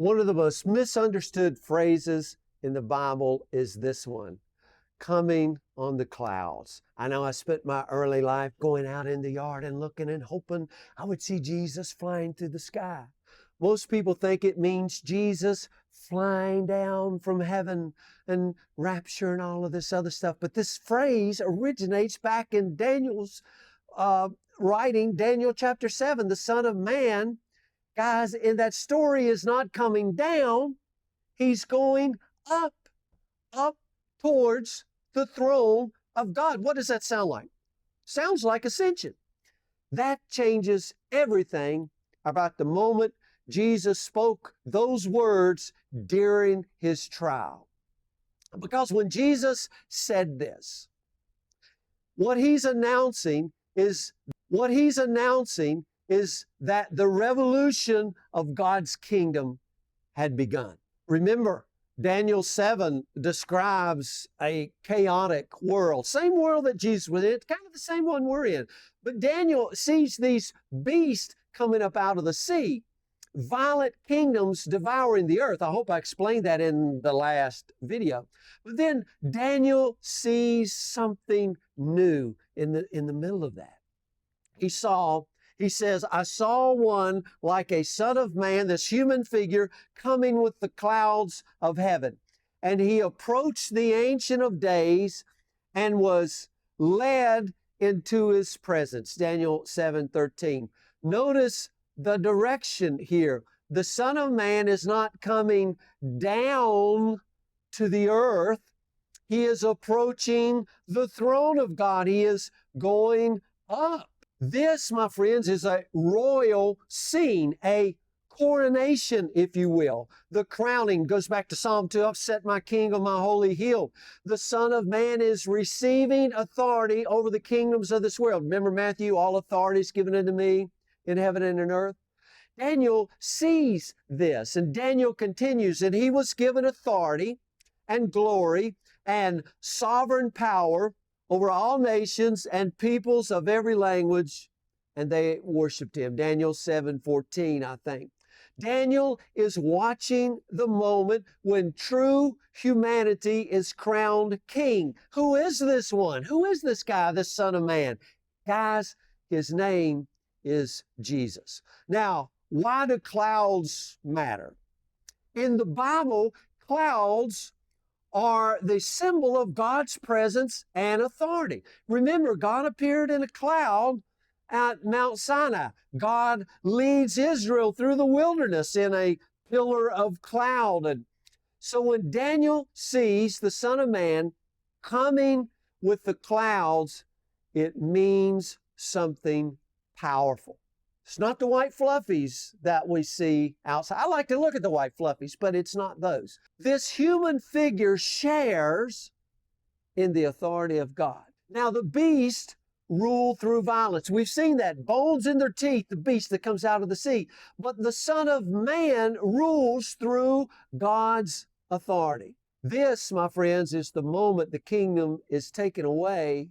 One of the most misunderstood phrases in the Bible is this one, coming on the clouds. I know I spent my early life going out in the yard and looking and hoping I would see Jesus flying through the sky. Most people think it means Jesus flying down from heaven and rapture and all of this other stuff. But this phrase originates back in Daniel's writing, Daniel chapter 7, the Son of Man. Guys, in that story is not coming down. He's going up towards the throne of God. What does that sound like? Sounds like ascension. That changes everything about the moment Jesus spoke those words during his trial. Because when Jesus said this, what he's announcing is that the revolution of God's kingdom had begun. Remember, Daniel 7 describes a chaotic world. Same world that Jesus was in, kind of the same one we're in. But Daniel sees these beasts coming up out of the sea, violent kingdoms devouring the earth. I hope I explained that in the last video. But then Daniel sees something new in the middle of that. He says, I saw one like a son of man, this human figure, coming with the clouds of heaven. And he approached the Ancient of Days and was led into his presence. Daniel 7:13. Notice the direction here. The Son of Man is not coming down to the earth. He is approaching the throne of God. He is going up. This, my friends, is a royal scene, a coronation, if you will. The crowning goes back to Psalm 2, I've set my king on my holy hill. The Son of Man is receiving authority over the kingdoms of this world. Remember Matthew, all authority is given unto me in heaven and in earth. Daniel sees this, and Daniel continues, and he was given authority and glory and sovereign power over all nations and peoples of every language, and they worshiped him. Daniel 7:14, I think. Daniel is watching the moment when true humanity is crowned king. Who is this one? Who is this guy, this Son of Man? Guys, his name is Jesus. Now, why do clouds matter? In the Bible, clouds are the symbol of God's presence and authority. Remember, God appeared in a cloud at Mount Sinai. God leads Israel through the wilderness in a pillar of cloud. And so when Daniel sees the Son of Man coming with the clouds, it means something powerful. It's not the white fluffies that we see outside. I like to look at the white fluffies, but it's not those. This human figure shares in the authority of God. Now, the beast rule through violence. We've seen that. Bones in their teeth, the beast that comes out of the sea. But the Son of Man rules through God's authority. This, my friends, is the moment the kingdom is taken away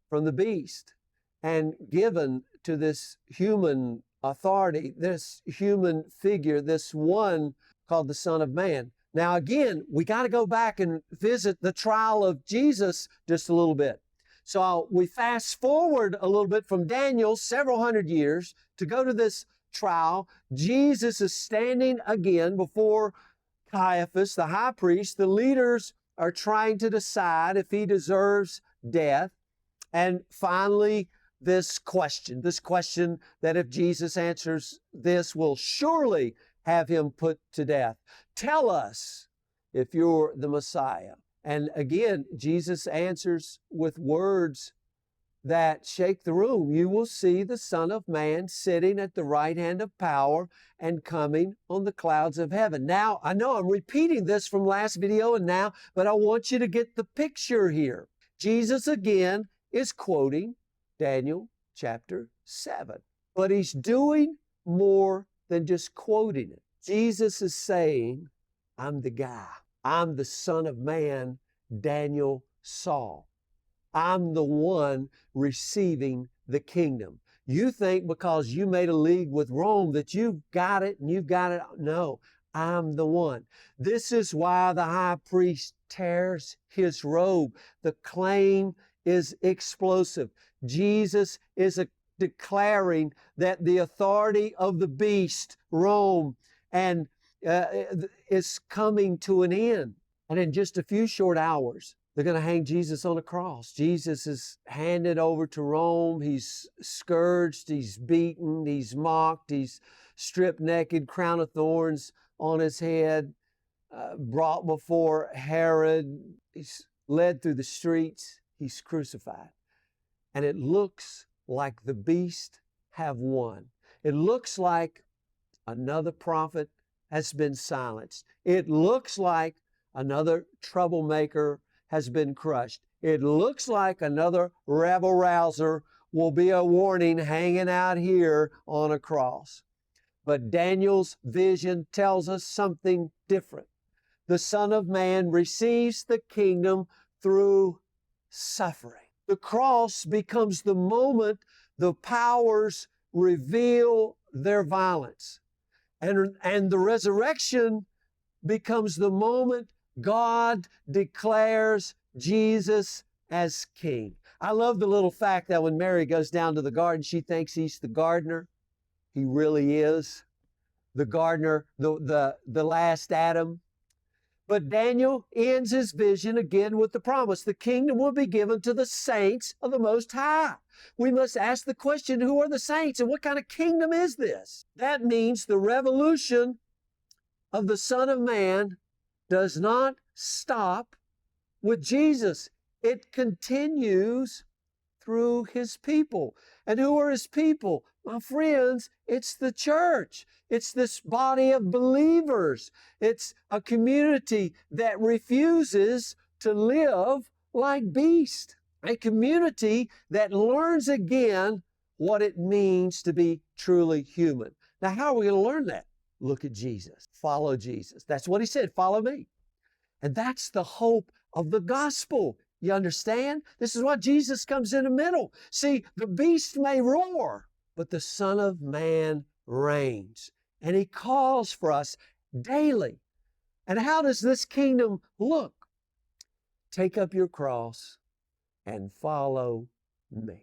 from the beast and given to this human authority, this human figure, this one called the Son of Man. Now again, we got to go back and visit the trial of Jesus just a little bit. So we fast forward a little bit from Daniel, several hundred years, to go to this trial. Jesus is standing again before Caiaphas, the high priest. The leaders are trying to decide if he deserves death. And finally, this question that if Jesus answers this will surely have him put to death. Tell us if you're the Messiah. And again, Jesus answers with words that shake the room. You will see the Son of Man sitting at the right hand of power and coming on the clouds of heaven. Now, I know I'm repeating this from last video and now, but I want you to get the picture here. Jesus again is quoting Daniel chapter 7. But he's doing more than just quoting it. Jesus is saying, I'm the guy. I'm the Son of Man Daniel saw. I'm the one receiving the kingdom. You think because you made a league with Rome that you've got it and you've got it. No, I'm the one. This is why the high priest tears his robe. The claim is explosive. Jesus is declaring that the authority of the beast, Rome, and is coming to an end. And in just a few short hours, they're going to hang Jesus on a cross. Jesus is handed over to Rome. He's scourged, he's beaten, he's mocked, he's stripped naked, crown of thorns on his head, brought before Herod. He's led through the streets. He's crucified. And it looks like the beast have won. It looks like another prophet has been silenced. It looks like another troublemaker has been crushed. It looks like another rebel rouser will be a warning hanging out here on a cross. But Daniel's vision tells us something different. The Son of Man receives the kingdom through suffering. The cross becomes the moment the powers reveal their violence. And the resurrection becomes the moment God declares Jesus as king. I love the little fact that when Mary goes down to the garden, she thinks he's the gardener. He really is the gardener, the last Adam. But Daniel ends his vision again with the promise the kingdom will be given to the saints of the Most High. We must ask the question, who are the saints and what kind of kingdom is this? That means the revolution of the Son of Man does not stop with Jesus. It continues through his people. And who are his people? My friends, it's the church. It's this body of believers. It's a community that refuses to live like beasts. A community that learns again what it means to be truly human. Now, how are we going to learn that? Look at Jesus. Follow Jesus. That's what he said, follow me. And that's the hope of the gospel. You understand? This is why Jesus comes in the middle. See, the beast may roar, but the Son of Man reigns. And he calls for us daily. And how does this kingdom look? Take up your cross and follow me.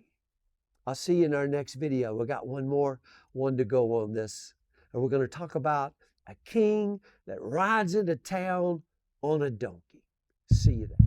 I'll see you in our next video. We got one to go on this. And we're going to talk about a king that rides into town on a donkey. See you there.